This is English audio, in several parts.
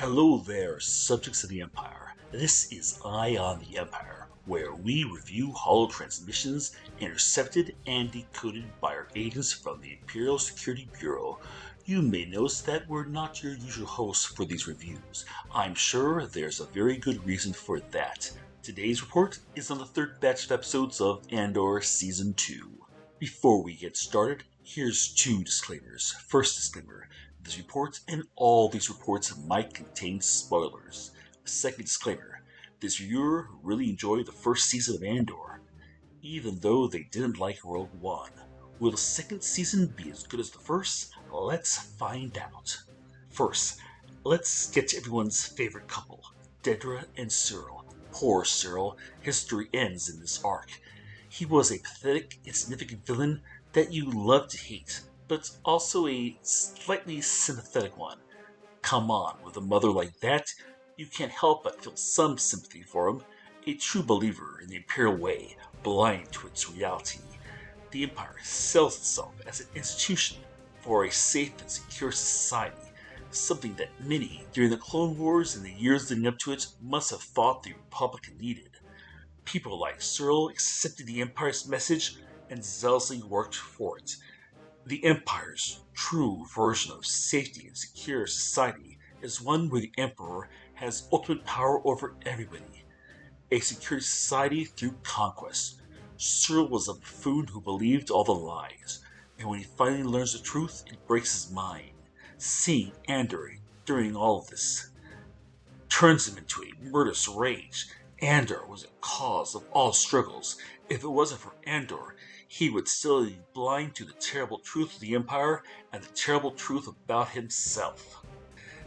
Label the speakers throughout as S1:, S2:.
S1: Hello there, subjects of the Empire. This is Eye on the Empire, where we review holo transmissions intercepted and decoded by our agents from the Imperial Security Bureau. You may notice that we're not your usual hosts for these reviews. I'm sure there's a very good reason for that. Today's report is on the third batch of episodes of Andor Season 2. Before we get started, here's two disclaimers. First disclaimer. This report and all these reports might contain spoilers. Second disclaimer. This reviewer really enjoyed the first season of Andor, even though they didn't like Rogue One. Will the second season be as good as the first? Let's find out. First, let's get to everyone's favorite couple, Dedra and Cyril. Poor Cyril, his story ends in this arc. He was a pathetic, insignificant villain that you love to hate, but also a slightly sympathetic one. Come on, with a mother like that, you can't help but feel some sympathy for him. A true believer in the Imperial way, blind to its reality. The Empire sells itself as an institution for a safe and secure society, something that many, during the Clone Wars and the years leading up to it, must have thought the Republic needed. People like Cyril accepted the Empire's message and zealously worked for it. The Empire's true version of safety and secure society is one where the Emperor has ultimate power over everybody. A secure society through conquest. Cyril was a buffoon who believed all the lies, and when he finally learns the truth, it breaks his mind. Seeing Andor during all of this turns him into a murderous rage. Andor was a cause of all struggles. If it wasn't for Andor, he would still be blind to the terrible truth of the Empire and the terrible truth about himself.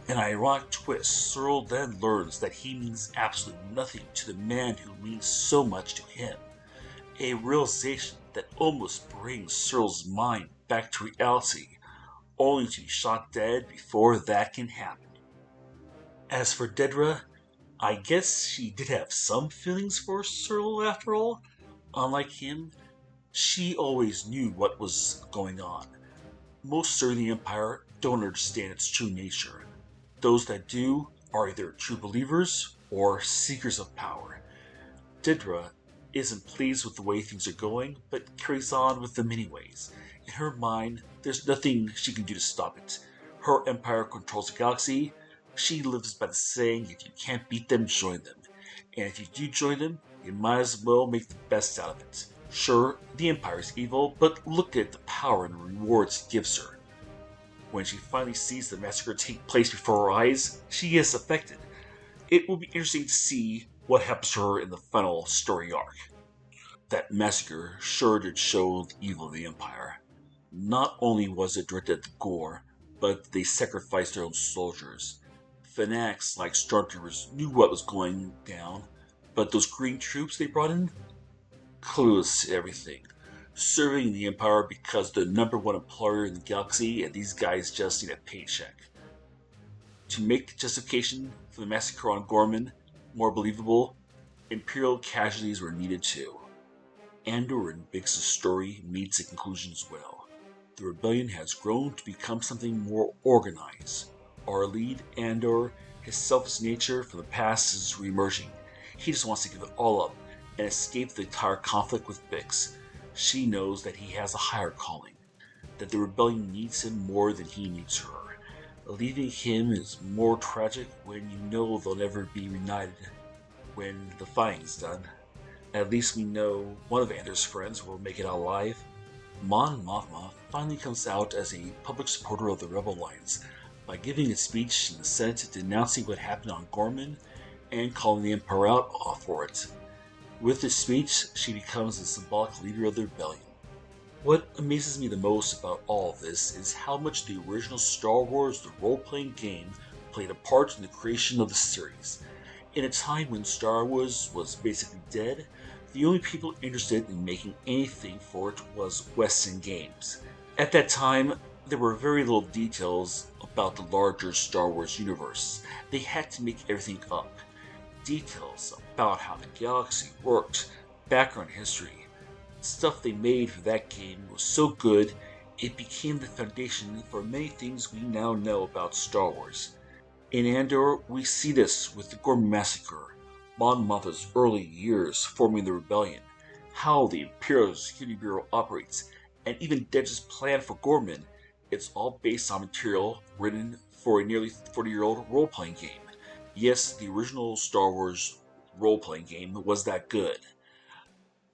S1: An ironic twist, Cyril then learns that he means absolutely nothing to the man who means so much to him. A realization that almost brings Cyril's mind back to reality, only to be shot dead before that can happen. As for Dedra, I guess she did have some feelings for Cyril after all. Unlike him, she always knew what was going on. Most serve the Empire don't understand its true nature. Those that do are either true believers or seekers of power. Dedra isn't pleased with the way things are going, but carries on with them anyways. In her mind, there's nothing she can do to stop it. Her Empire controls the galaxy. She lives by the saying, if you can't beat them, join them. And if you do join them, you might as well make the best out of it. Sure, the Empire is evil, but look at the power and rewards it gives her. When she finally sees the massacre take place before her eyes, she is affected. It will be interesting to see what happens to her in the final story arc. That massacre sure did show the evil of the Empire. Not only was it directed at the Gore, but they sacrificed their own soldiers. Fanatics like Stormtroopers knew what was going down, but those green troops they brought in? Clueless to everything. Serving the Empire because they're the number one employer in the galaxy and these guys just need a paycheck. To make the justification for the massacre on Gorman more believable, Imperial casualties were needed too. Andor and Biggs' story meets a conclusion as well. The rebellion has grown to become something more organized. Our lead, Andor, his selfish nature from the past is re-emerging. He just wants to give it all up and escape the entire conflict with Bix. She knows that he has a higher calling, that the rebellion needs him more than he needs her. Leaving him is more tragic when you know they'll never be reunited when the fighting's done. At least we know one of Andor's friends will make it out alive. Mon Mothma finally comes out as a public supporter of the Rebel Alliance by giving a speech in the Senate denouncing what happened on Gorman and calling the Empire out for it. With this speech, she becomes the symbolic leader of the rebellion. What amazes me the most about all of this is how much the original Star Wars the role-playing game played a part in the creation of the series. In a time when Star Wars was basically dead, the only people interested in making anything for it was Western Games. At that time, there were very little details about the larger Star Wars universe. They had to make everything up. Details about how the galaxy worked, background history. Stuff they made for that game was so good, it became the foundation for many things we now know about Star Wars. In Andor, we see this with the Gorman Massacre, Mon Mothma's early years forming the rebellion, how the Imperial Security Bureau operates, and even Dedge's plan for Gorman. It's all based on material written for a nearly 40-year-old role-playing game. Yes, the original Star Wars role-playing game was that good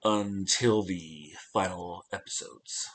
S1: until the final episodes.